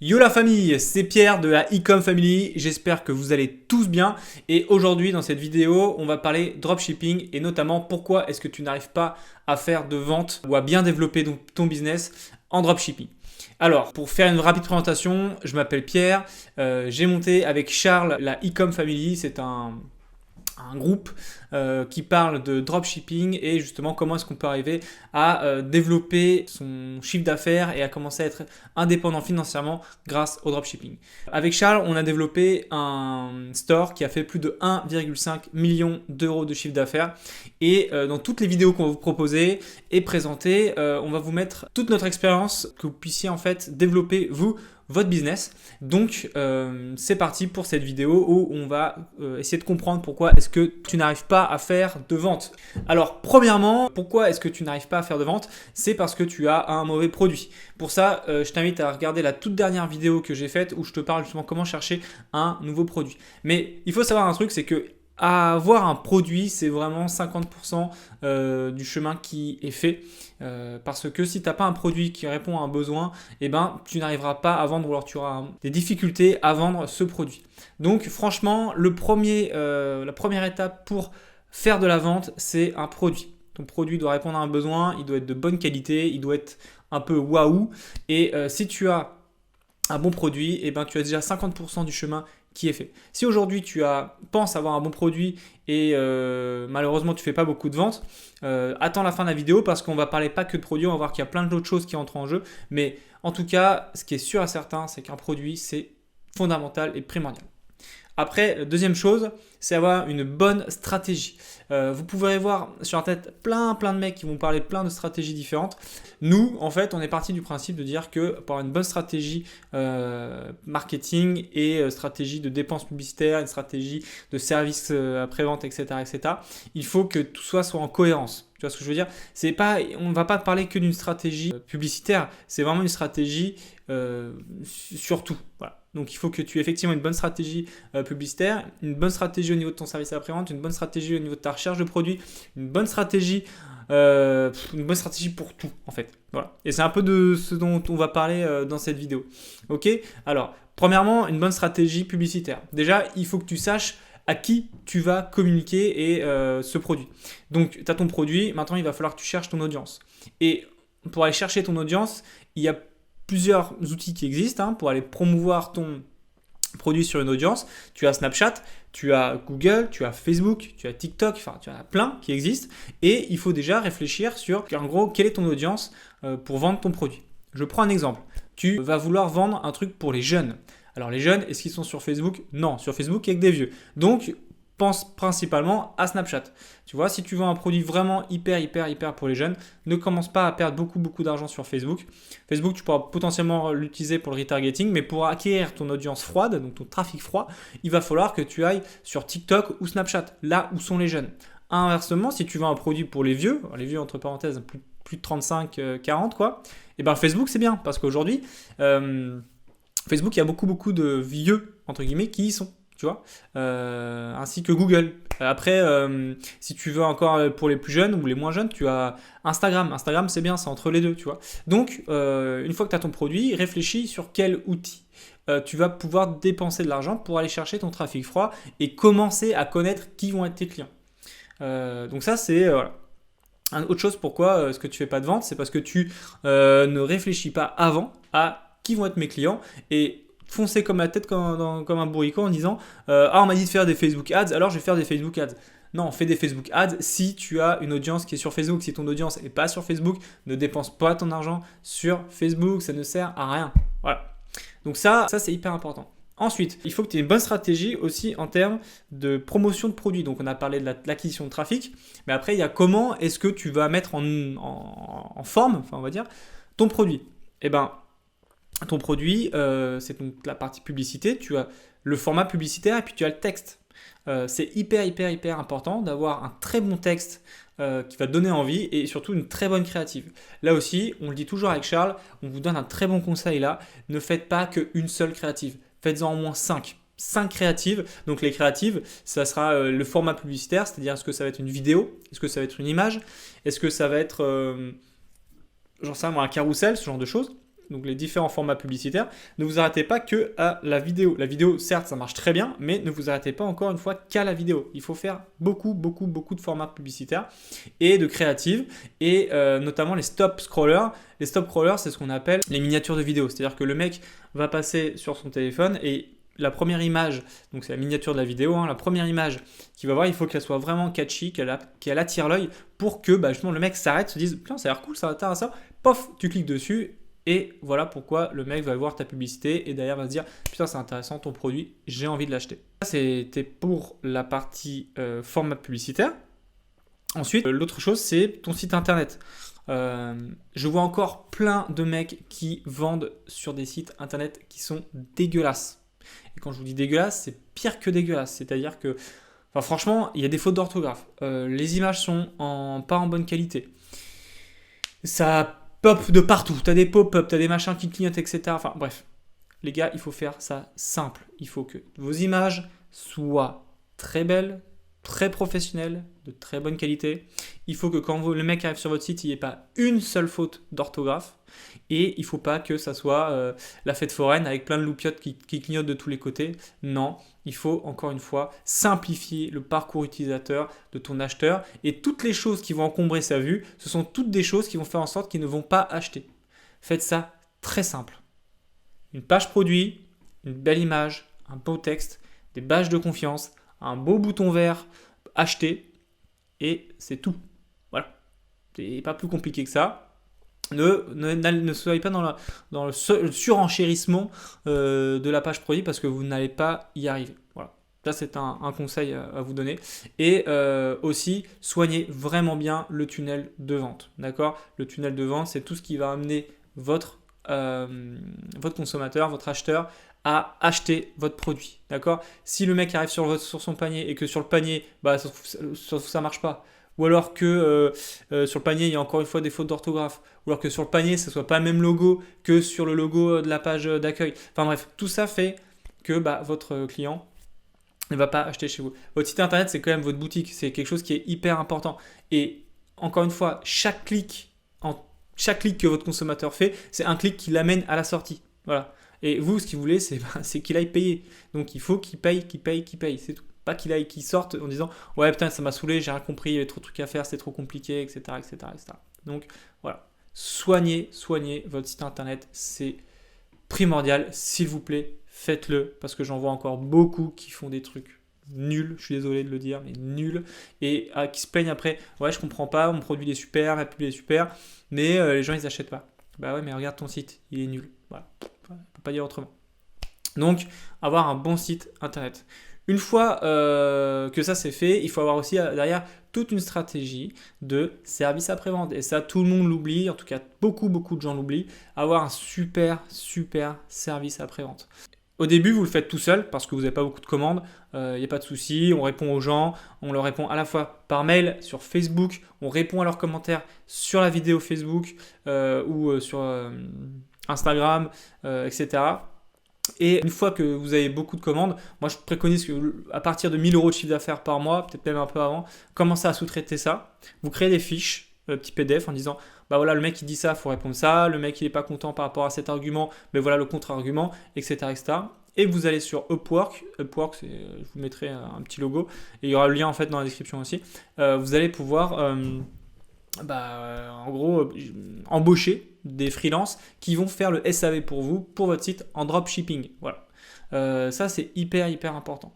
Yo la famille, c'est Pierre de la Ecom Family, j'espère que vous allez tous bien et aujourd'hui dans cette vidéo on va parler dropshipping et notamment pourquoi est-ce que tu n'arrives pas à faire de vente ou à bien développer ton business en dropshipping. Alors pour faire une rapide présentation, je m'appelle Pierre, j'ai monté avec Charles la Ecom Family, c'est un groupe qui parle de dropshipping et justement comment est-ce qu'on peut arriver à développer son chiffre d'affaires et à commencer à être indépendant financièrement grâce au dropshipping. Avec Charles, on a développé un store qui a fait plus de 1,5 million d'euros de chiffre d'affaires et dans toutes les vidéos qu'on va vous proposer et présenter, on va vous mettre toute notre expérience que vous puissiez en fait développer votre business. Donc c'est parti pour cette vidéo où on va essayer de comprendre pourquoi est-ce que tu n'arrives pas à faire de vente. Alors premièrement, pourquoi est-ce que tu n'arrives pas à faire de vente? C'est parce que tu as un mauvais produit. Pour ça, je t'invite à regarder la toute dernière vidéo que j'ai faite où je te parle justement comment chercher un nouveau produit. Mais il faut savoir un truc, c'est que avoir un produit, c'est vraiment 50% du chemin qui est fait. Parce que si tu n'as pas un produit qui répond à un besoin, eh ben, tu n'arriveras pas à vendre ou alors tu auras des difficultés à vendre ce produit. Donc franchement, la première étape pour faire de la vente, c'est un produit. Ton produit doit répondre à un besoin, il doit être de bonne qualité, il doit être un peu waouh. Et si tu as un bon produit, eh ben, tu as déjà 50% du chemin qui est fait. Si aujourd'hui tu penses avoir un bon produit et malheureusement tu ne fais pas beaucoup de ventes, attends la fin de la vidéo parce qu'on va parler pas que de produits, on va voir qu'il y a plein d'autres choses qui entrent en jeu. Mais en tout cas, ce qui est sûr et certain, c'est qu'un produit, c'est fondamental et primordial. Après, deuxième chose, c'est avoir une bonne stratégie. Vous pouvez voir sur Internet plein de mecs qui vont parler plein de stratégies différentes. Nous, en fait, on est parti du principe de dire que pour avoir une bonne stratégie marketing et stratégie de dépenses publicitaires, une stratégie de service après-vente, etc., il faut que tout soit en cohérence. Tu vois ce que je veux dire? On ne va pas parler que d'une stratégie publicitaire, c'est vraiment une stratégie sur tout. Voilà. Donc il faut que tu aies effectivement une bonne stratégie publicitaire, une bonne stratégie au niveau de ton service après-vente, une bonne stratégie au niveau de ta recherche de produits, une bonne stratégie pour tout en fait. Voilà. Et c'est un peu de ce dont on va parler dans cette vidéo. Ok? Alors, premièrement, une bonne stratégie publicitaire. Déjà, il faut que tu saches à qui tu vas communiquer et ce produit. Donc, tu as ton produit, maintenant il va falloir que tu cherches ton audience. Et pour aller chercher ton audience, il y a plusieurs outils qui existent pour aller promouvoir ton produit sur une audience. Tu as Snapchat, tu as Google, tu as Facebook, tu as TikTok, enfin tu en as plein qui existent et il faut déjà réfléchir sur en gros quelle est ton audience pour vendre ton produit. Je prends un exemple. Tu vas vouloir vendre un truc pour les jeunes. Alors les jeunes, est-ce qu'ils sont sur Facebook? Non, sur Facebook il n'y a que des vieux. Donc pense principalement à Snapchat. Tu vois, si tu vends un produit vraiment hyper pour les jeunes, ne commence pas à perdre beaucoup d'argent sur Facebook. Facebook, tu pourras potentiellement l'utiliser pour le retargeting, mais pour acquérir ton audience froide, donc ton trafic froid, il va falloir que tu ailles sur TikTok ou Snapchat, là où sont les jeunes. Inversement, si tu vends un produit pour les vieux entre parenthèses, plus de 35, 40 quoi, et ben Facebook c'est bien, parce qu'aujourd'hui, Facebook, il y a beaucoup de vieux, entre guillemets, qui y sont. Tu vois, ainsi que Google. Après, si tu veux encore pour les plus jeunes ou les moins jeunes, tu as Instagram. Instagram, c'est bien, c'est entre les deux, tu vois. Donc, une fois que tu as ton produit, réfléchis sur quel outil tu vas pouvoir dépenser de l'argent pour aller chercher ton trafic froid et commencer à connaître qui vont être tes clients. Donc ça, c'est voilà. Autre chose, pourquoi est-ce que tu fais pas de vente, c'est parce que tu ne réfléchis pas avant à qui vont être mes clients et foncer comme la tête comme un bourricot en disant on m'a dit de faire des Facebook Ads, alors je vais faire des Facebook Ads. Non, fais des Facebook Ads si tu as une audience qui est sur Facebook. Si ton audience n'est pas sur Facebook, ne dépense pas ton argent sur Facebook, ça ne sert à rien. Voilà. Donc ça c'est hyper important. Ensuite, il faut que tu aies une bonne stratégie aussi en termes de promotion de produits. Donc on a parlé de l'acquisition de trafic, mais après il y a comment est-ce que tu vas mettre en forme, enfin on va dire, ton produit. Eh ben, ton produit, c'est donc la partie publicité, tu as le format publicitaire et puis tu as le texte. C'est hyper important d'avoir un très bon texte qui va te donner envie et surtout une très bonne créative. Là aussi, on le dit toujours avec Charles, on vous donne un très bon conseil là, ne faites pas qu'une seule créative, faites-en au moins 5. 5 créatives. Donc les créatives, ça sera le format publicitaire, c'est-à-dire est-ce que ça va être une vidéo, est-ce que ça va être une image, est-ce que ça va être un carrousel, ce genre de choses. donc les différents formats publicitaires, ne vous arrêtez pas que à la vidéo. La vidéo, certes, ça marche très bien, mais ne vous arrêtez pas encore une fois qu'à la vidéo. Il faut faire beaucoup de formats publicitaires et de créatives, et notamment les stop scrollers. Les stop scrollers, c'est ce qu'on appelle les miniatures de vidéo. C'est-à-dire que le mec va passer sur son téléphone et la première image, donc c'est la miniature de la vidéo, la première image qu'il va voir, il faut qu'elle soit vraiment catchy, qu'elle attire l'œil pour que justement le mec s'arrête, se dise putain ça a l'air cool, ça va ça, pof, tu cliques dessus et voilà pourquoi le mec va voir ta publicité et derrière va se dire putain c'est intéressant ton produit, j'ai envie de l'acheter. Ça c'était pour la partie format publicitaire. Ensuite, l'autre chose c'est ton site internet. Je vois encore plein de mecs qui vendent sur des sites internet qui sont dégueulasses. Et quand je vous dis dégueulasse, c'est pire que dégueulasse. C'est-à-dire que, franchement, il y a des fautes d'orthographe. Les images sont pas en bonne qualité. Ça pop de partout. T'as des pop-up, t'as des machins qui clignotent, etc. Enfin, bref. Les gars, il faut faire ça simple. Il faut que vos images soient très belles, très professionnelles, de très bonne qualité. Il faut que quand le mec arrive sur votre site, il n'y ait pas une seule faute d'orthographe. Et il ne faut pas que ça soit la fête foraine avec plein de loupiottes qui clignotent de tous les côtés. Non, il faut encore une fois simplifier le parcours utilisateur de ton acheteur. Et toutes les choses qui vont encombrer sa vue, ce sont toutes des choses qui vont faire en sorte qu'ils ne vont pas acheter. Faites ça très simple. Une page produit, une belle image, un beau texte, des badges de confiance, un beau bouton vert, acheter, et c'est tout. Voilà. C'est pas plus compliqué que ça. Ne soyez pas dans le surenchérissement de la page produit parce que vous n'allez pas y arriver. Voilà. Ça, c'est un conseil à vous donner. Et aussi, soignez vraiment bien le tunnel de vente. D'accord ? Le tunnel de vente, c'est tout ce qui va amener votre consommateur, votre acheteur, à acheter votre produit. D'accord ? Si le mec arrive sur son panier et que sur le panier, ça marche pas. Ou alors que sur le panier, il y a encore une fois des fautes d'orthographe. Ou alors que sur le panier, ce ne soit pas le même logo que sur le logo de la page d'accueil. Enfin bref, tout ça fait que votre client ne va pas acheter chez vous. Votre site internet, c'est quand même votre boutique. C'est quelque chose qui est hyper important. Et encore une fois, chaque clic que votre consommateur fait, c'est un clic qui l'amène à la sortie. Voilà. Et vous, ce qu'il voulez, c'est qu'il aille payer. Donc il faut qu'il paye. C'est tout. Pas qu'il sorte en disant « Ouais, putain, ça m'a saoulé, j'ai rien compris, il y avait trop de trucs à faire, c'est trop compliqué, etc. etc. Donc, voilà. Soignez votre site internet, c'est primordial. S'il vous plaît, faites-le, parce que j'en vois encore beaucoup qui font des trucs nuls, je suis désolé de le dire, mais nuls, et qui se plaignent après « Ouais, je comprends pas, mon produit est super, ma pub est super, mais les gens, ils n'achètent pas. » Bah ouais, mais regarde ton site, il est nul. Voilà, on peut pas dire autrement. Donc, avoir un bon site internet. Une fois que ça c'est fait, il faut avoir aussi derrière toute une stratégie de service après-vente. Et ça, tout le monde l'oublie, en tout cas beaucoup de gens l'oublient, avoir un super service après-vente. Au début, vous le faites tout seul parce que vous n'avez pas beaucoup de commandes, il n'y a pas de souci, on répond aux gens, on leur répond à la fois par mail, sur Facebook, on répond à leurs commentaires sur la vidéo Facebook ou sur Instagram, etc. Et une fois que vous avez beaucoup de commandes, moi je préconise qu'à partir de 1000 € de chiffre d'affaires par mois, peut-être même un peu avant, commencez à sous-traiter ça. Vous créez des fiches, petits PDF en disant bah voilà, le mec il dit ça, il faut répondre ça, le mec il n'est pas content par rapport à cet argument, mais voilà le contre-argument, etc. Et vous allez sur Upwork, je vous mettrai un petit logo, et il y aura le lien en fait dans la description aussi. Vous allez pouvoir en gros embaucher des freelances qui vont faire le SAV pour vous, pour votre site en dropshipping. Voilà. Ça c'est hyper important.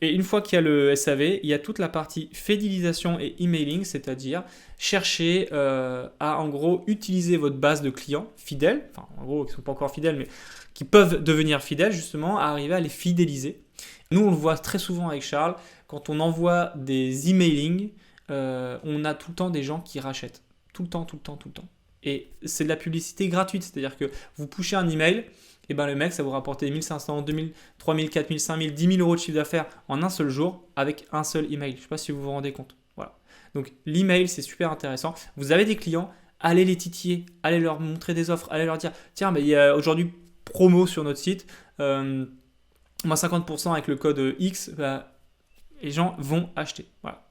Et une fois qu'il y a le SAV, il y a toute la partie fidélisation et emailing, c'est-à-dire chercher à en gros utiliser votre base de clients fidèles, enfin en gros qui ne sont pas encore fidèles mais qui peuvent devenir fidèles justement, à arriver à les fidéliser. Nous on le voit très souvent avec Charles, quand on envoie des emailing, on a tout le temps des gens qui rachètent. Tout le temps. Et c'est de la publicité gratuite, c'est-à-dire que vous pushez un email, et ben le mec, ça vous rapporter 1500, 2000, 3000, 4000, 5000, 10 000 € de chiffre d'affaires en un seul jour avec un seul email. Je ne sais pas si vous vous rendez compte. Voilà. Donc l'email, c'est super intéressant. Vous avez des clients, allez les titiller, allez leur montrer des offres, allez leur dire tiens, il y a aujourd'hui promo sur notre site, moins 50% avec le code X, les gens vont acheter. Voilà.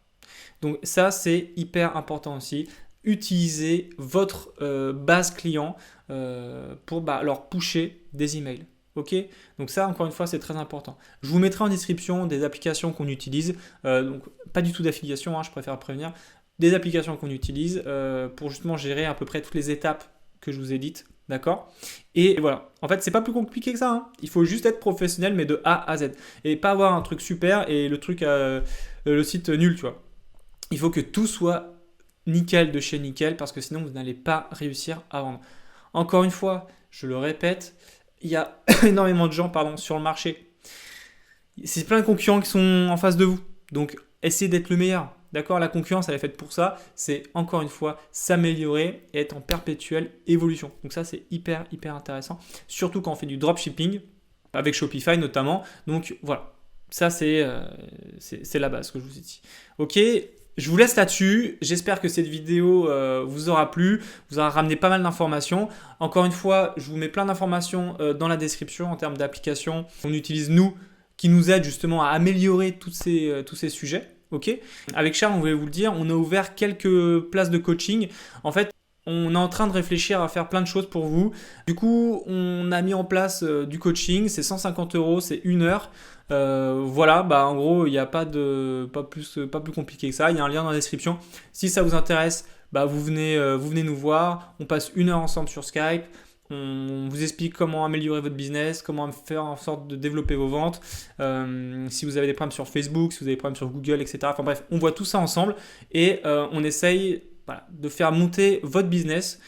Donc ça, c'est hyper important aussi. Utilisez votre base client pour leur pusher des emails. Ok, donc ça encore une fois c'est très important. Je vous mettrai en description des applications qu'on utilise, donc pas du tout d'affiliation, je préfère prévenir, des applications qu'on utilise pour justement gérer à peu près toutes les étapes que je vous ai dites, d'accord? Et voilà, en fait c'est pas plus compliqué que ça, il faut juste être professionnel mais de A à Z et pas avoir un truc super et le site nul, tu vois. Il faut que tout soit nickel de chez nickel parce que sinon vous n'allez pas réussir à vendre. Encore une fois, je le répète, il y a énormément de gens sur le marché. C'est plein de concurrents qui sont en face de vous. Donc, essayez d'être le meilleur. D'accord? La concurrence, elle est faite pour ça. C'est, encore une fois, s'améliorer et être en perpétuelle évolution. Donc ça, c'est hyper, hyper intéressant. Surtout quand on fait du dropshipping, avec Shopify notamment. Donc, voilà. Ça, c'est la base que je vous ai dit. Ok? Je vous laisse là-dessus. J'espère que cette vidéo vous aura plu, vous aura ramené pas mal d'informations. Encore une fois, je vous mets plein d'informations dans la description en termes d'applications qu'on utilise nous, qui nous aident justement à améliorer tous ces sujets. Ok. Avec Charles, on voulait vous le dire, on a ouvert quelques places de coaching. En fait, on est en train de réfléchir à faire plein de choses pour vous. Du coup, on a mis en place du coaching. C'est 150 €, c'est 1 heure. Voilà, en gros, il n'y a pas plus compliqué que ça. Il y a un lien dans la description. Si ça vous intéresse, vous venez nous voir. On passe 1 heure ensemble sur Skype. On vous explique comment améliorer votre business, comment faire en sorte de développer vos ventes. Si vous avez des problèmes sur Facebook, si vous avez des problèmes sur Google, etc. Enfin bref, on voit tout ça ensemble et on essaye de faire monter votre business.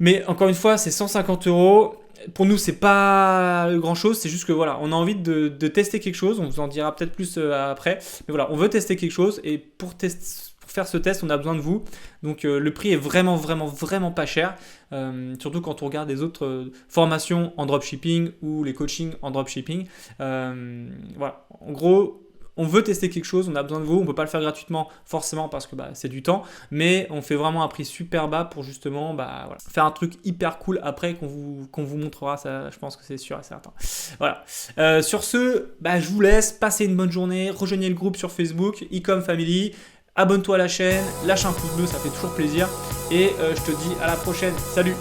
Mais encore une fois, c'est 150 €. Pour nous, c'est pas grand chose. C'est juste que voilà, on a envie de tester quelque chose. On vous en dira peut-être plus après. Mais voilà, on veut tester quelque chose et pour faire ce test, on a besoin de vous. Donc le prix est vraiment, vraiment, vraiment pas cher. Surtout quand on regarde les autres formations en dropshipping ou les coachings en dropshipping. Voilà, en gros, on veut tester quelque chose, on a besoin de vous, on ne peut pas le faire gratuitement forcément parce que c'est du temps, mais on fait vraiment un prix super bas pour justement faire un truc hyper cool après qu'on vous montrera, ça je pense que c'est sûr et certain. Voilà. Sur ce, je vous laisse, passez une bonne journée, rejoignez le groupe sur Facebook, Ecom Family, abonne-toi à la chaîne, lâche un pouce bleu, ça fait toujours plaisir et je te dis à la prochaine, salut!